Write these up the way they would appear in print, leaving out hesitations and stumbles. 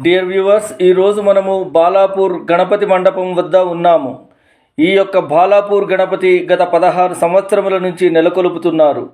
Dear viewers, ఈరోజు మనము బాలాపూర్ గణపతి మండపం వద్ద ఉన్నాము. ఈ యొక్క బాలాపూర్ గణపతి గత 16 సంవత్సరముల నుంచి నెలకొల్పుతున్నారు.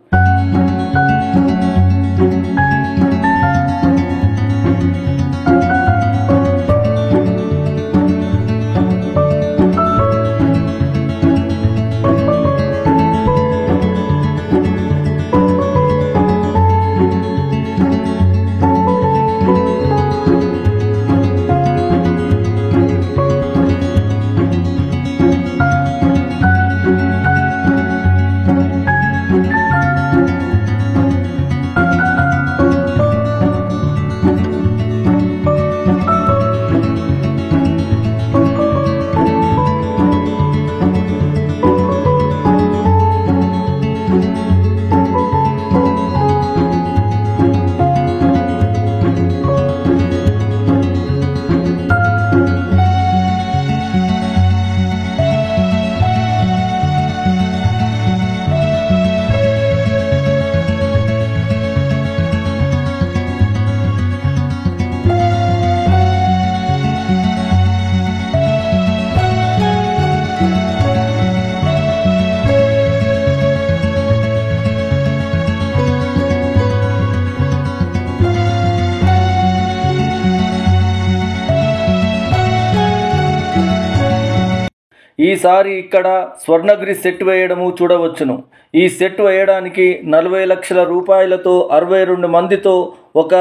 ఈసారి ఇక్కడ స్వర్ణగిరి సెట్ వేయడము చూడవచ్చును. ఈ సెట్ వేయడానికి 40 లక్షల రూపాయలతో 62 మందితో ఒక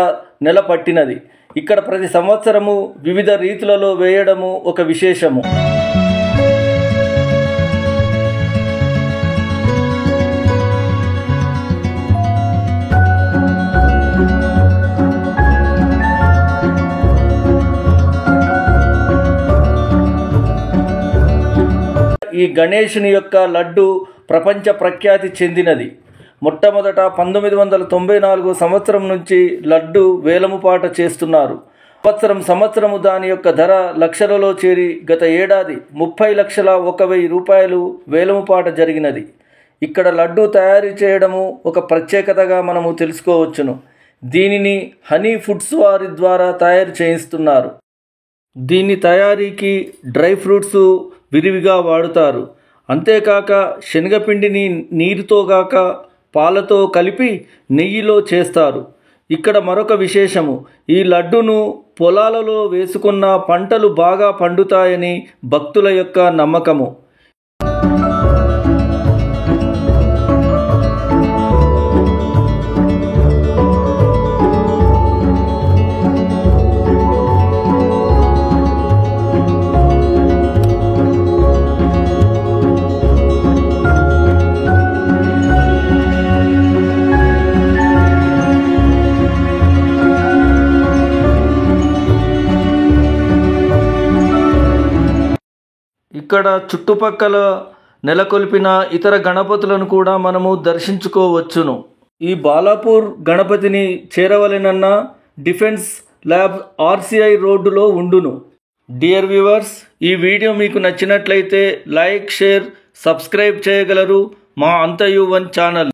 నెల పట్టినది. ఇక్కడ ప్రతి సంవత్సరము వివిధ రీతులలో వేయడము ఒక విశేషము. ఈ గణేశుని యొక్క లడ్డు ప్రపంచ ప్రఖ్యాతి చెందినది. మొట్టమొదట 1994 సంవత్సరం నుంచి లడ్డు వేలముపాట చేస్తున్నారు. సంవత్సరము దాని యొక్క ధర లక్షలలో చేరి గత ఏడాది 30,01,000 రూపాయలు వేలముపాట జరిగినది. ఇక్కడ లడ్డు తయారు చేయడము ఒక ప్రత్యేకతగా మనము తెలుసుకోవచ్చును. దీనిని హనీ ఫుడ్స్ వారి ద్వారా తయారు చేయిస్తున్నారు. దీని తయారీకి డ్రై ఫ్రూట్స్ విరివిగా వాడుతారు. అంతేకాక శనగపిండిని నీరుతో గాక పాలతో కలిపి నెయ్యిలో చేస్తారు. ఇక్కడ మరొక విశేషము, ఈ లడ్డును పొలాలలో వేసుకున్న పంటలు బాగా పండుతాయని భక్తుల యొక్క నమ్మకము. ఇక్కడ చుట్టుపక్కల నెలకొల్పిన ఇతర గణపతులను కూడా మనము దర్శించుకోవచ్చును. ఈ బాలాపూర్ గణపతిని చేరవలెనన్న డిఫెన్స్ ల్యాబ్ RCI రోడ్డులో ఉండును. డియర్ వ్యూవర్స్, ఈ వీడియో మీకు నచ్చినట్లయితే లైక్, షేర్, సబ్స్క్రైబ్ చేయగలరు మా అంతయు వన్ ఛానల్.